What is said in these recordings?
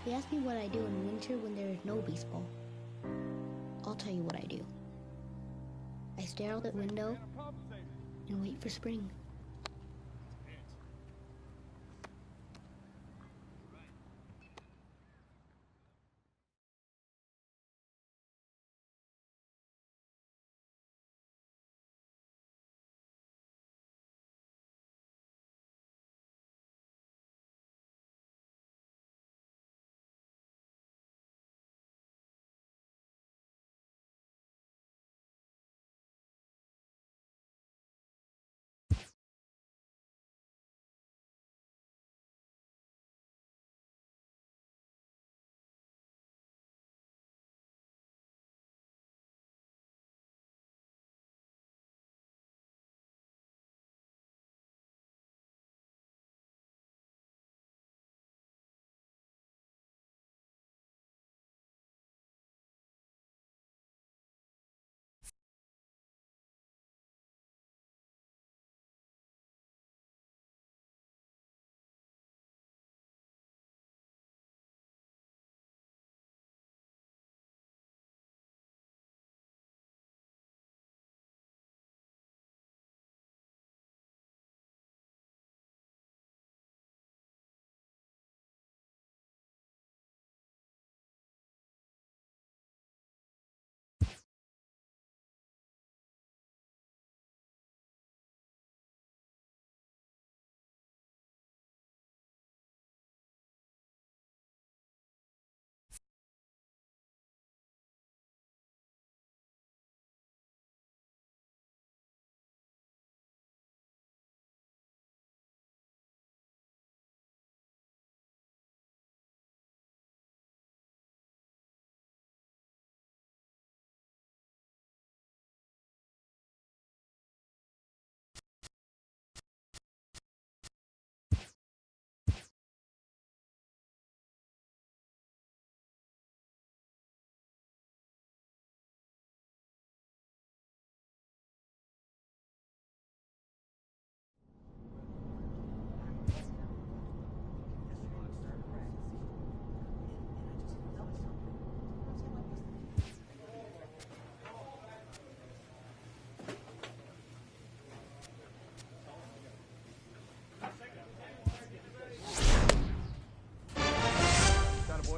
He asked me what I do in winter when there is no baseball. I'll tell you what I do. I stare out the window and wait for spring.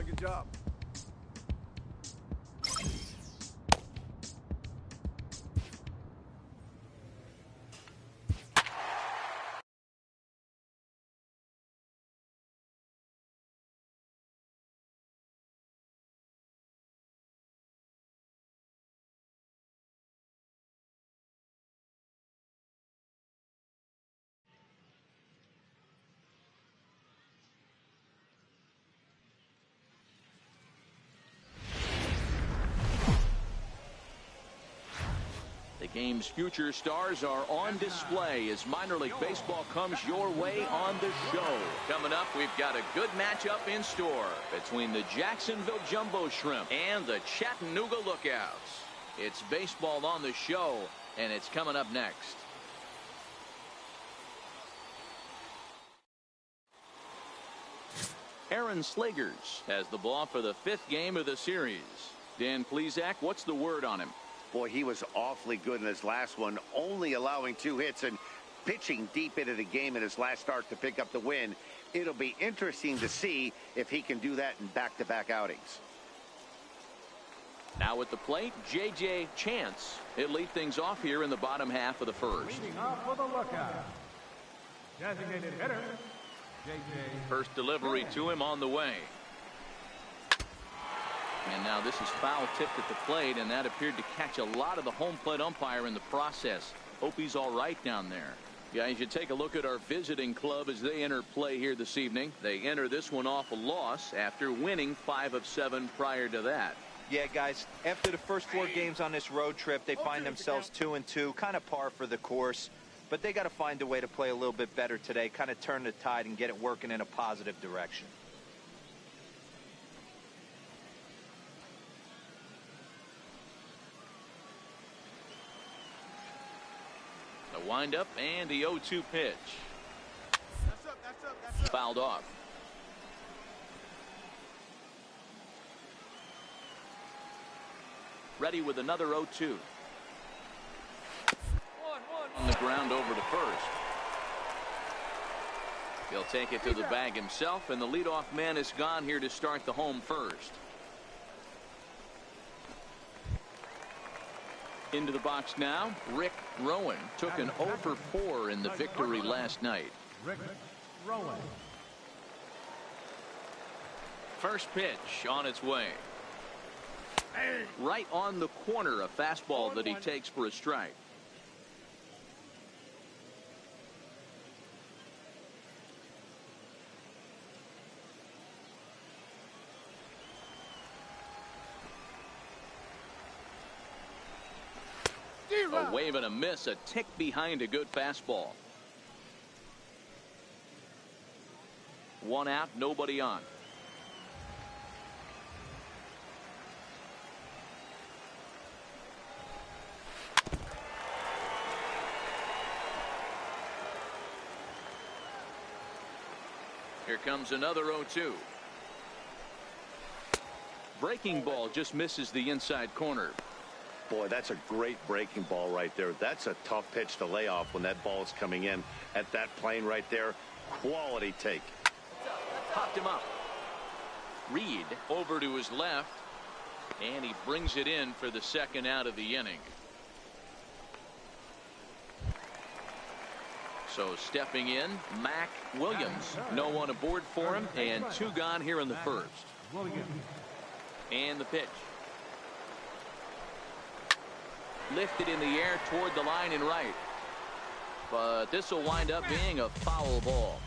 Good job. The game's future stars are on display as minor league baseball comes your way on the show. Coming up, we've got a good matchup in store between the Jacksonville Jumbo Shrimp and the Chattanooga Lookouts. It's baseball on the show, and it's coming up next. Aaron Slegers has the ball for the 5th game of the series. Dan Plesac, what's the word on him? Boy, he was awfully good in his last one, only allowing 2 hits and pitching deep into the game in his last start to pick up the win. It'll be interesting to see if he can do that in back-to-back outings. Now at the plate, J.J. Chance. He'll lead things off here in the bottom half of the first. Leading off with a lookout. Designated hitter, J.J. First delivery to him on the way. And now this is foul tipped at the plate, and that appeared to catch a lot of the home plate umpire in the process. Hope he's all right down there. Guys, you take a look at our visiting club as they enter play here this evening. They enter this one off a loss after winning 5 of 7 prior to that. Yeah, guys, after the first 4 games on this road trip, they find themselves 2-2, kind of par for the course. But they got to find a way to play a little bit better today, kind of turn the tide and get it working in a positive direction. The windup and the 0-2 pitch. That's up. Fouled off. Ready with another 0-2. On the ground over to first. He'll take it to the bag himself, and the leadoff man is gone here to start the home first. Into the box now, Rick Rowan took an 0 for 4 in the victory last night. Rick Rowan. First pitch on its way. Right on the corner, a fastball that he takes for a strike. A wave and a miss, a tick behind a good fastball. One out, nobody on. Here comes another 0-2. Breaking ball just misses the inside corner. Boy, that's a great breaking ball right there. That's a tough pitch to lay off when that ball is coming in at that plane right there. Quality take. Popped him up. Reed over to his left, and he brings it in for the second out of the inning. So stepping in, Mac Williams. No one aboard for him, and 2 gone here in the first. And the pitch. Lifted in the air toward the line and right. But this will wind up being a foul ball.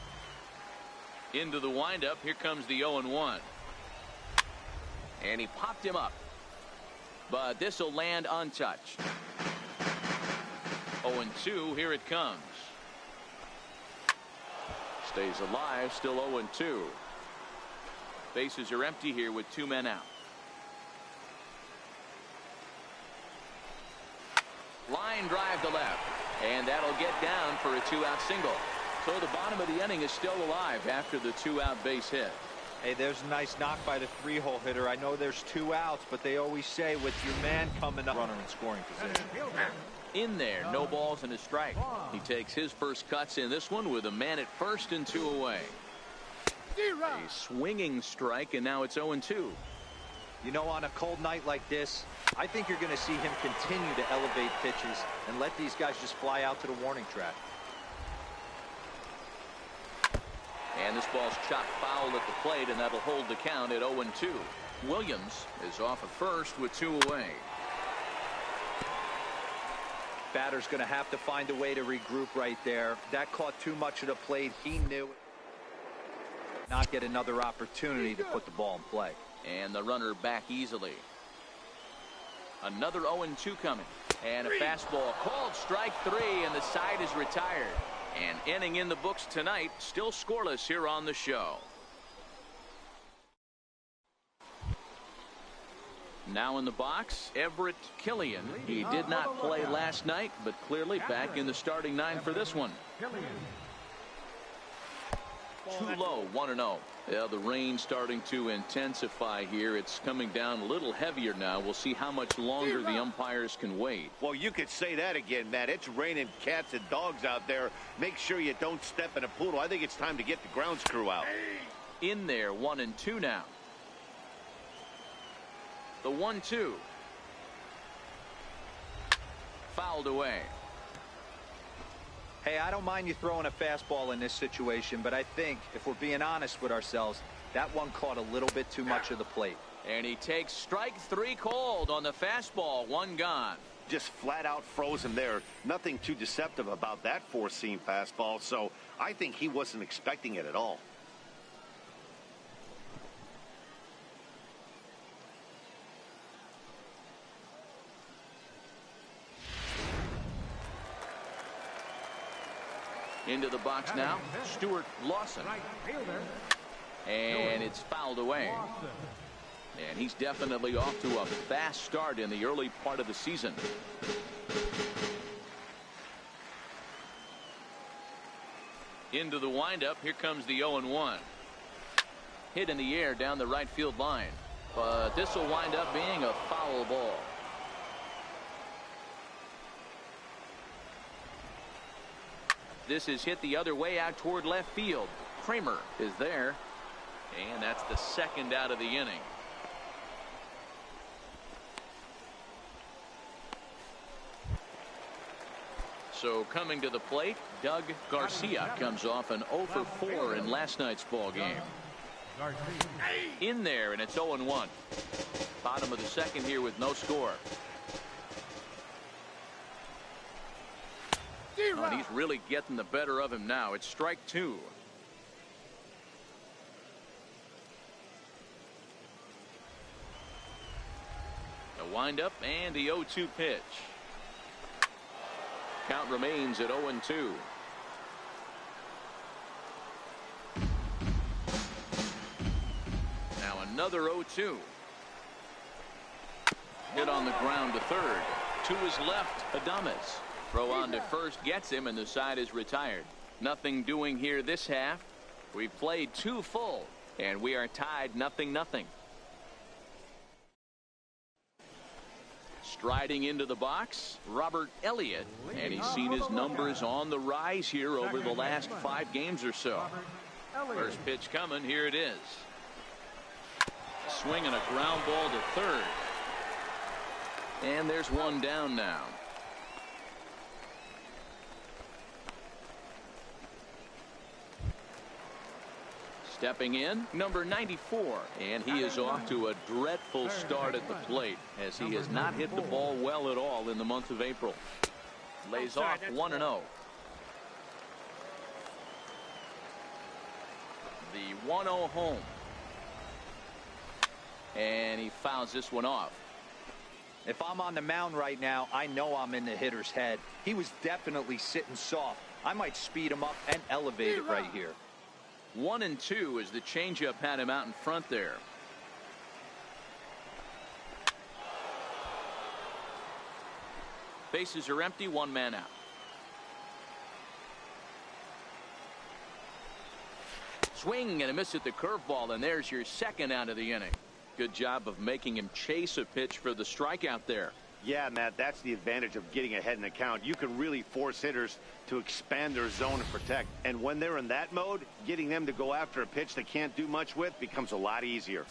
Into the windup, here comes the 0-1. And he popped him up. But this will land untouched. 0-2, here it comes. Stays alive, still 0-2. Bases are empty here with 2 men out. Line drive to left, and that'll get down for a 2-out single. So the bottom of the inning is still alive after the 2-out base hit. Hey, there's a nice knock by the 3-hole hitter. I know there's 2 outs, but they always say with your man coming up, runner in scoring position. In there, no balls and a strike. He takes his first cuts in this one with a man at first and 2 away. A swinging strike, and now it's 0-2. You know, on a cold night like this, I think you're going to see him continue to elevate pitches and let these guys just fly out to the warning track. And this ball's chopped foul at the plate, and that'll hold the count at 0-2. Williams is off at first with 2 away. Batter's going to have to find a way to regroup right there. That caught too much of the plate. He knew it. Not get another opportunity to put the ball in play. And the runner back easily. Another 0-2 coming. And a fastball called strike 3, and the side is retired. And inning in the books tonight, still scoreless here on the show. Now in the box, Everett Killian. He did not play last night, but clearly back in the starting 9 for this one. Too low, 1-0. Yeah, the rain starting to intensify here. It's coming down a little heavier now. We'll see how much longer the umpires can wait. Well, you could say that again, Matt. It's raining cats and dogs out there. Make sure you don't step in a poodle. I think it's time to get the grounds crew out. In there, 1-2 now. The 1-2. Fouled away. Hey, I don't mind you throwing a fastball in this situation, but I think if we're being honest with ourselves, that one caught a little bit too much of the plate. And he takes strike 3 called on the fastball. 1 gone. Just flat out frozen there. Nothing too deceptive about that 4-seam fastball, so I think he wasn't expecting it at all. Into the box now, Stuart Lawson. And it's fouled away. And he's definitely off to a fast start in the early part of the season. Into the windup, here comes the 0-1. Hit in the air down the right field line. But this will wind up being a foul ball. This is hit the other way out toward left field. Kramer is there, and that's the second out of the inning. So coming to the plate, Doug Garcia comes off an 0 for 4 in last night's ball game. In there, and it's 0-1. Bottom of the second here with no score. Oh, and he's really getting the better of him now. It's strike 2. The windup and the 0-2 pitch. Count remains at 0-2. Now another 0-2. Hit on the ground to third. To his left, Adames. Throw on to first gets him, and the side is retired. Nothing doing here this half. We've played 2 full, and we are tied 0-0. Striding into the box, Robert Elliott, and he's seen his numbers on the rise here over the last 5 games or so. First pitch coming, here it is. Swinging a ground ball to third. And there's one down now. Stepping in, number 94, and he is off to a dreadful start at the plate as he has not hit the ball well at all in the month of April. Lays off 1-0. The 1-0 home. And he fouls this one off. If I'm on the mound right now, I know I'm in the hitter's head. He was definitely sitting soft. I might speed him up and elevate it right here. 1-2 as the changeup had him out in front there. Bases are empty, 1 man out. Swing and a miss at the curveball, and there's your second out of the inning. Good job of making him chase a pitch for the strikeout there. Yeah, Matt, that's the advantage of getting ahead in the count. You can really force hitters to expand their zone and protect. And when they're in that mode, getting them to go after a pitch they can't do much with becomes a lot easier.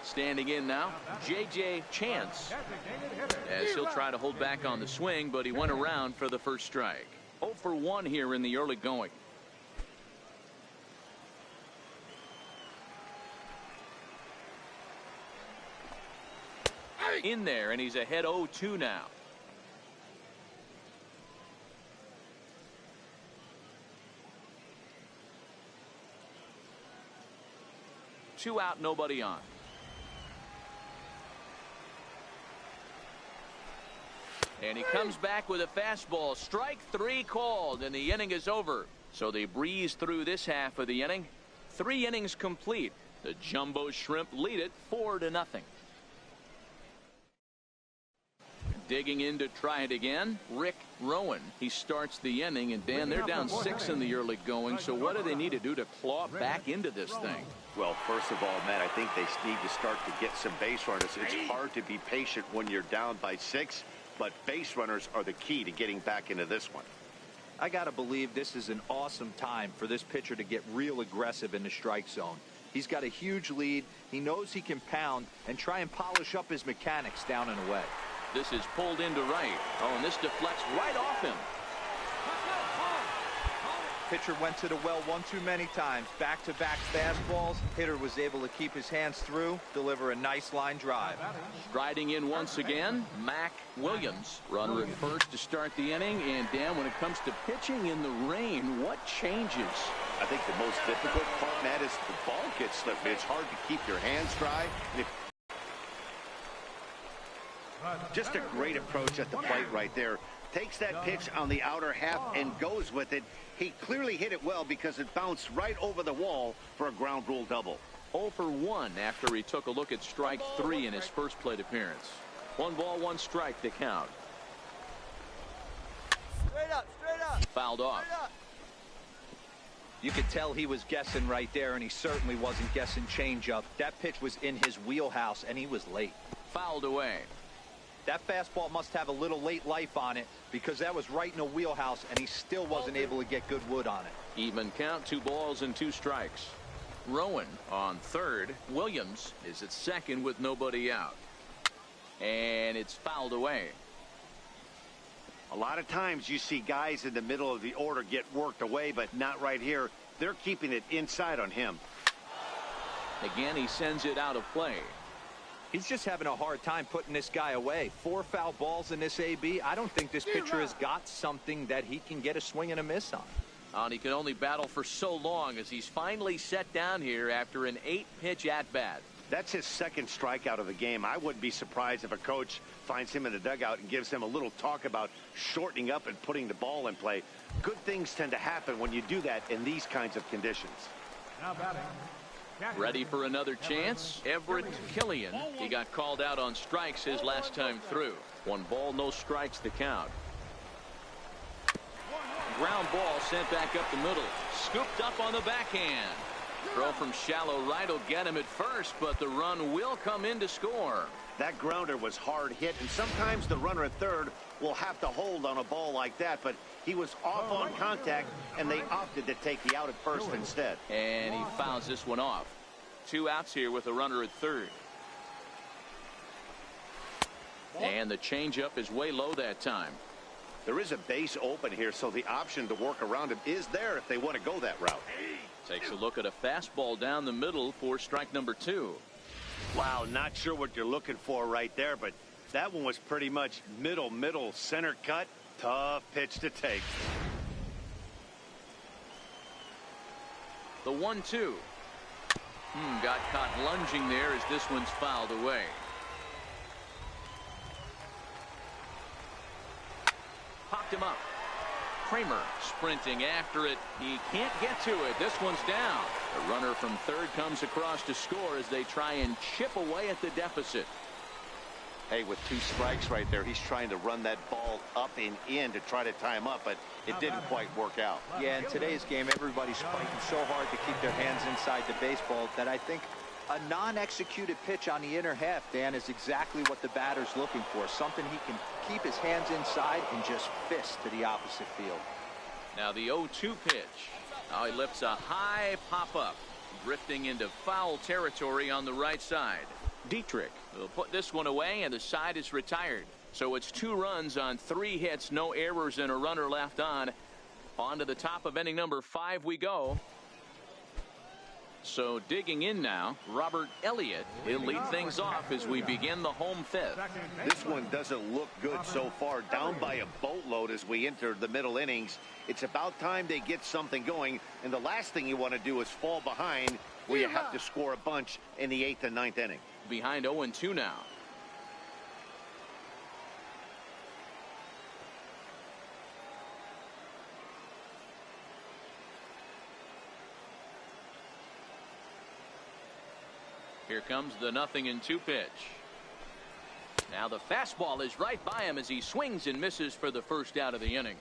Standing in now, J.J. Chance, as he'll try to hold back on the swing, but he went around for the first strike. 0 for 1 here in the early going. In there, and he's ahead 0-2 now. Two out, nobody on. And he comes back with a fastball. Strike 3 called, and the inning is over. So they breeze through this half of the inning. 3 innings complete. The Jumbo Shrimp lead it 4-0. Digging in to try it again, Rick Rowan. He starts the inning, and Dan, they're down 6 in the early going, so what do they need to do to claw back into this thing? Well, first of all, Matt, I think they need to start to get some base runners. It's hard to be patient when you're down by 6, but base runners are the key to getting back into this one. I got to believe this is an awesome time for this pitcher to get real aggressive in the strike zone. He's got a huge lead. He knows he can pound and try and polish up his mechanics down and away. This is pulled into right. Oh, and this deflects right off him. Pitcher went to the well one too many times. Back-to-back fastballs. Hitter was able to keep his hands through, deliver a nice line drive. Striding in once again, Mac Williams. Runner at first to start the inning. And Dan, when it comes to pitching in the rain, what changes? I think the most difficult part, Matt, is the ball gets slipped. It's hard to keep your hands dry. Just a great approach at the plate right there. Takes that pitch on the outer half and goes with it. He clearly hit it well because it bounced right over the wall for a ground rule double. 0 for 1 after he took a look at strike 3 in his first plate appearance. 1 ball, 1 strike to count. Straight up, straight up. Fouled off. You could tell he was guessing right there, and he certainly wasn't guessing changeup. That pitch was in his wheelhouse, and he was late. Fouled away. That fastball must have a little late life on it, because that was right in a wheelhouse, and he still wasn't able to get good wood on it. Even count, 2 balls and 2 strikes. Rowan on third. Williams is at second with nobody out. And it's fouled away. A lot of times you see guys in the middle of the order get worked away, but not right here. They're keeping it inside on him. Again, he sends it out of play. He's just having a hard time putting this guy away. 4 foul balls in this AB. I don't think this pitcher has got something that he can get a swing and a miss on. And he can only battle for so long as he's finally set down here after an 8-pitch at-bat. That's his second strikeout of the game. I wouldn't be surprised if a coach finds him in the dugout and gives him a little talk about shortening up and putting the ball in play. Good things tend to happen when you do that in these kinds of conditions. Now batting. Ready for another chance? Everett Killian. He got called out on strikes his last time through. 1 ball, no strikes to count. Ground ball sent back up the middle. Scooped up on the backhand. Throw from shallow right will get him at first, but the run will come in to score. That grounder was hard hit, and sometimes the runner at third will have to hold on a ball like that, but he was off on contact, and they opted to take the out at first instead. And he fouls this one off. 2 outs here with a runner at third. And the changeup is way low that time. There is a base open here, so the option to work around him is there if they want to go that route. Takes a look at a fastball down the middle for strike number 2. Wow, not sure what you're looking for right there, but that one was pretty much middle, center cut. Tough pitch to take. The 1-2. Got caught lunging there as this one's fouled away. Popped him up. Kramer sprinting after it. He can't get to it. This one's down. The runner from third comes across to score as they try and chip away at the deficit. Hey, with 2 strikes right there, he's trying to run that ball up and in to try to tie him up, but it didn't quite work out. Yeah, in today's game, everybody's fighting so hard to keep their hands inside the baseball that I think a non-executed pitch on the inner half, Dan, is exactly what the batter's looking for. Something he can keep his hands inside and just fist to the opposite field. Now the 0-2 pitch. Now he lifts a high pop-up, drifting into foul territory on the right side. Dietrich will put this one away, and the side is retired. So it's 2 runs on 3 hits, no errors, and a runner left on. On to the top of inning number 5 we go. So digging in now, Robert Elliott. He'll lead things off as we begin the home 5th. This one doesn't look good so far. Down by a boatload as we enter the middle innings. It's about time they get something going, and the last thing you want to do is fall behind where you have to score a bunch in the 8th and 9th inning. Behind 0-2 now. Here comes the 0-2 pitch. Now the fastball is right by him as he swings and misses for the first out of the inning.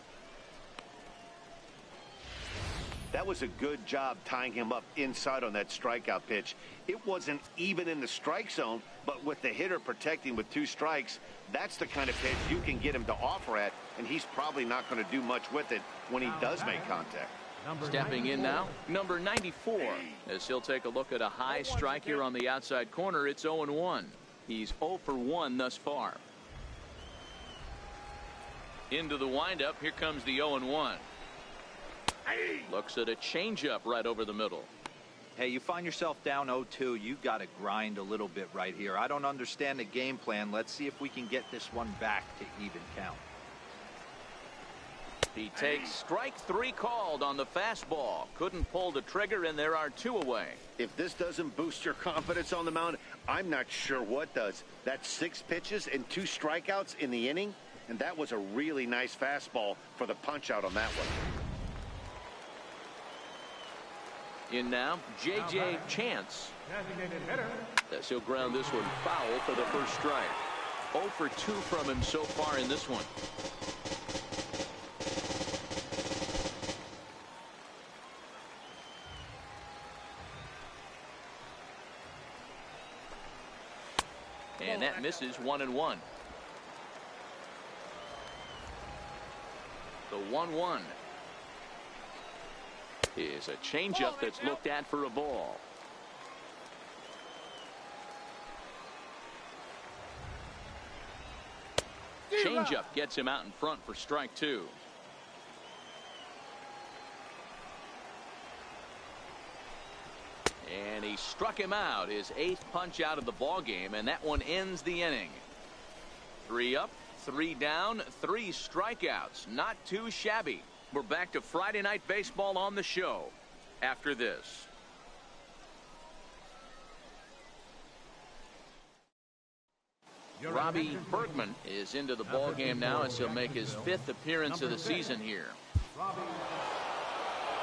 That was a good job tying him up inside on that strikeout pitch. It wasn't even in the strike zone, but with the hitter protecting with 2 strikes, that's the kind of pitch you can get him to offer at, and he's probably not going to do much with it when he does make contact. Stepping in now, number 94, as he'll take a look at a high strike here on the outside corner. It's 0-1. He's 0 for 1 thus far. Into the windup, here comes the 0-1. Looks at a changeup right over the middle. Hey, you find yourself down 0-2, you got to grind a little bit right here. I don't understand the game plan. Let's see if we can get this one back to even count. He takes strike 3 called on the fastball. Couldn't pull the trigger, and there are 2 away. If this doesn't boost your confidence on the mound, I'm not sure what does. That's 6 pitches and 2 strikeouts in the inning, and that was a really nice fastball for the punch out on that one. In now, J.J. Chance. Designated hitter. As he'll ground this one foul for the first strike. 0 for 2 from him so far in this one. that misses 1-1. The 1-1 is a changeup that's looked at for a ball. Changeup gets him out in front for strike 2. And he struck him out, his 8th punch out of the ball game, and that one ends the inning. 3 up, 3 down, 3 strikeouts. Not too shabby. We're back to Friday Night Baseball on the show after this. Robbie Bergman is into the ball game now as he'll make his 5th appearance of the season here.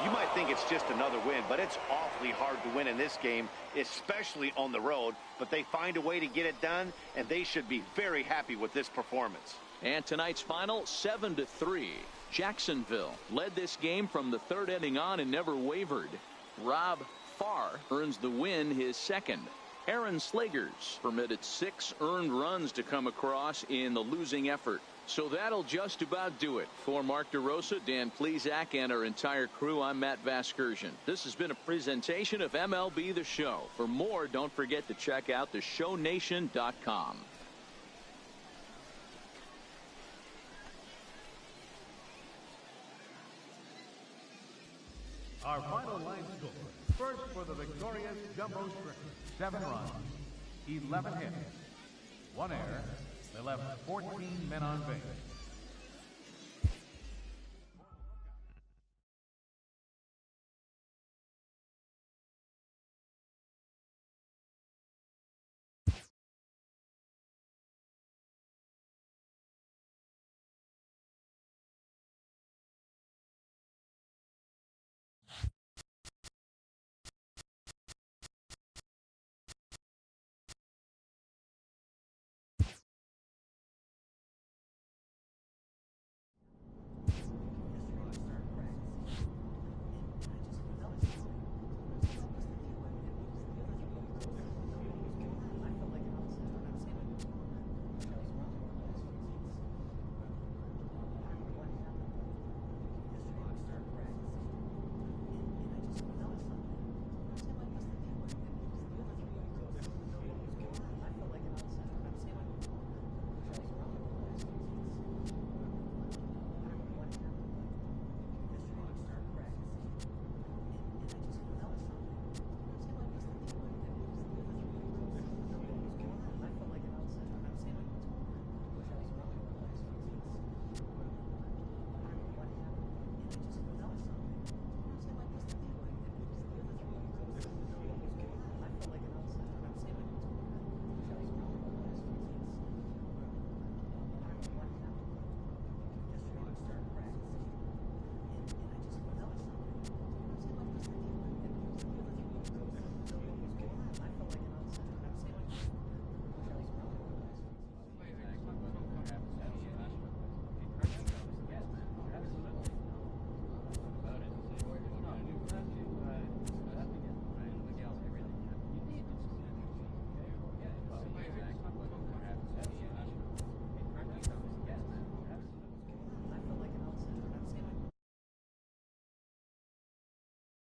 You might think it's just another win, but it's awfully hard to win in this game, especially on the road. But they find a way to get it done, and they should be very happy with this performance. And tonight's final, 7-3. Jacksonville led this game from the 3rd inning on and never wavered. Rob Farr earns the win, his 2nd. Aaron Slegers permitted 6 earned runs to come across in the losing effort. So that'll just about do it. For Mark DeRosa, Dan Plesac, and our entire crew, I'm Matt Vasgersian. This has been a presentation of MLB The Show. For more, don't forget to check out theshownation.com. Our final line score. First for the victorious Jumbo Shrimp. 7 runs, 11 hits, 1 error, 14 men on base.